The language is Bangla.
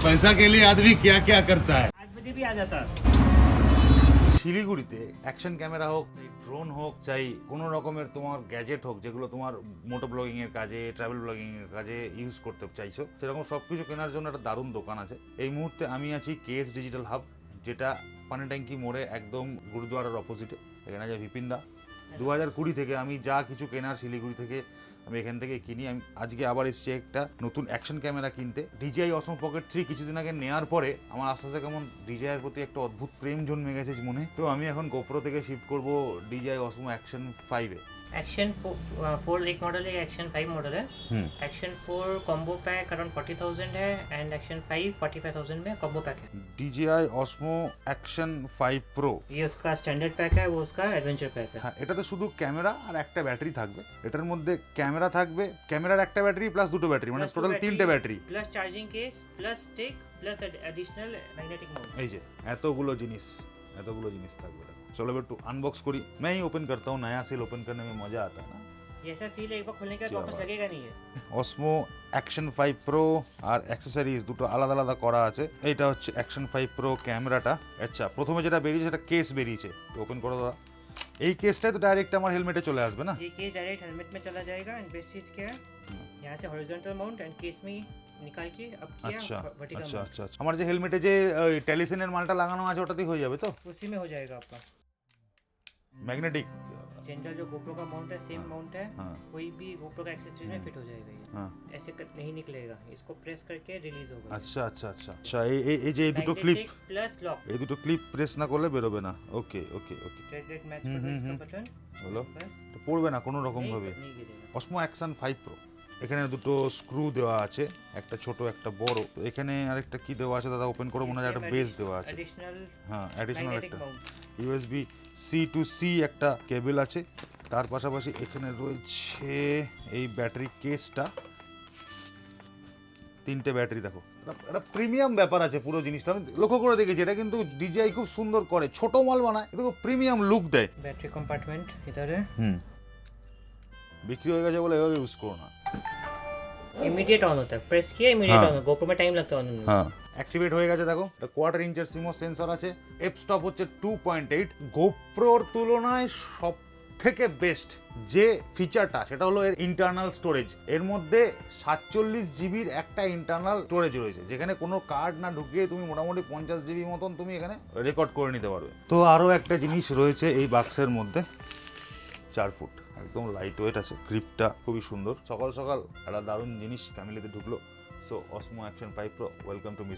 पैसा के लिए आदमी क्या क्या करता है। 8 बजे भी आ जाता। শিলিগুড়িতে অ্যাকশন ক্যামেরা হোক, ড্রোন হোক, চাই কোনো রকমের তোমার গ্যাজেট হোক যেগুলো তোমার মোটো ব্লগিং এর কাজে, ট্রাভেল ব্লগিং এর কাজে ইউজ করতে চাইছো, সেরকম সবকিছু কেনার জন্য একটা দারুণ দোকান আছে। এই মুহূর্তে আমি আছি কেএস ডিজিটাল হাব, যেটা পানিট্যাঙ্কি মোড়ে একদম গুরুদুয়ারার অপোজিটে। এখানে আছে বিপিন দা। 2020 থেকে আমি যা কিছু কেনার শিলিগুড়ি থেকে আমি এখান থেকে কিনি। আমি আজকে আবার এসেছি একটা নতুন অ্যাকশন ক্যামেরা কিনতে। DJI Osmo Pocket 3 কিছুদিন আগে নেওয়ার পরে আমার আস্তে আস্তে কেমন DJI এর প্রতি একটা অদ্ভুত প্রেম জন্মে গেছে মনে। তো আমি এখন GoPro থেকে শিফট করব DJI Osmo Action 5 এ। एक्शन 4 एक मॉडल है, एक्शन 5 मॉडल है। एक्शन 4 कॉम्बो पैक अराउंड 40,000 है एंड एक्शन 5 45,000 में कॉम्बो पैक है। DJI Osmo Action 5 Pro, ये उसका स्टैंडर्ड पैक है, वो उसका एडवेंचर पैक है। হ্যাঁ, এটাতে শুধু ক্যামেরা আর একটা ব্যাটারি থাকবে। এটার মধ্যে ক্যামেরা থাকবে, ক্যামেরার একটা ব্যাটারি প্লাস দুটো ব্যাটারি, মানে টোটাল 3টে battery, plus charging case plus stick plus additional magnetic mode. এই যে এতগুলো জিনিস থাকবে। चलो बेटू अनबॉक्स करी, मैं ही ओपन करता हूँ। नया सील ओपन करने में मजा आता है ना। ये ऐसा सील एक बार खोलने के बाद वापस लगेगा नहीं है। Osmo Action 5 Pro আর অ্যাক্সেসরিজ দুটো আলাদা আলাদা করা আছে। এইটা হচ্ছে Action 5 Pro ক্যামেরাটা। আচ্ছা, প্রথমে যেটা বেরিয়েছে সেটা কেস বেরিয়েছে, ওপেন করো দাদা। এই কেসটাই তো ডাইরেক্ট আমার হেলমেটে চলে আসবে না? ये केस डायरेक्ट हेलमेट में चला जाएगा एंड बेस्ट चीज क्या है, यहाँ से हॉरिजॉन्टल माउंट एंड केस में निकाल के अब किया আচ্ছা वर्टिकल আচ্ছা माउंट, আচ্ছা আচ্ছা। আমার যে হেলমেটে যে টেলিসিনের মালটা লাগানো আছে ওটাতেই হয়ে যাবে তো? उसी में हो जाएगा आपका। ম্যাগনেটিক। जनरल जो GoPro का माउंट है सेम माउंट है, हाँ। कोई भी GoPro का एक्सेसरीज में फिट हो जाएगा ये। হ্যাঁ, ऐसे नहीं निकलेगा, इसको प्रेस करके रिलीज होगा। আচ্ছা আচ্ছা আচ্ছা আচ্ছা। এই যে এই দুটো ক্লিপ, प्लस लॉक এই দুটো ক্লিপ প্রেস না করলে বেরোবে না। ওকে ওকে ওকে, रेड मैच कर दो इसका बटन, হলো। बस তো পড়বে না কোনো রকম ভাবে। नहीं गिरेगा। Osmo Action 5 Pro, এখানে দুটো স্ক্রু দেওয়া আছে, একটা ছোট একটা বড়। তো এখানে আরেকটা কি দেওয়া আছে দাদা, ওপেন করে মনে হয় একটা বেস দেওয়া আছে। एडिशनल হ্যাঁ, অ্যাডিশনাল मैग्नेटिक একটা mount. USB C to C একটা কেবল আছে। তার পাশাপাশি এখানে রয়েছে এই ব্যাটারি কেসটা, 3টে ব্যাটারি। দেখো একটা প্রিমিয়াম ব্যাপার আছে পুরো জিনিসটা, আমি লক্ষ্য করে দেখেছি। এটা কিন্তু DJI খুব সুন্দর করে, ছোট মাল বানায় কিন্তু খুব প্রিমিয়াম লুক দেয়। बैटरी कंपार्टमेंट इधर है। বিক্রি হয়ে গেছে বলে এভাবে ইউজ করো না। इमीडिएट ऑन होता है, प्रेस किया इमीडिएट हाँ। ऑन। GoPro में टाइम लगता है ऑन होने में। হ্যাঁ, অ্যাক্টিভেট হয়ে গেছে। দেখো এটা 1/4 ইঞ্চের সিমো সেন্সর আছে, এফ স্টপ হচ্ছে 2.8। গোপ্রোর তুলনায় সব থেকে বেস্ট যে ফিচারটা সেটা হলো এর ইন্টারনাল স্টোরেজ। এর মধ্যে 47 জিবির একটা ইন্টারনাল স্টোরেজ রয়েছে, যেখানে কোনো কার্ড না ঢুকিয়ে তুমি মোটামুটি 50 জিবি মতন তুমি এখানে রেকর্ড করে নিতে পারবে। তো আরও একটা জিনিস রয়েছে এই বাক্সের মধ্যে, 4 ফুট, একদম লাইট ওয়েট আছে, গ্রিপটা খুবই সুন্দর। সকাল সকাল একটা দারুণ জিনিস ফ্যামিলিতে ঢুকলো। So Osmo Action 5 Pro, welcome to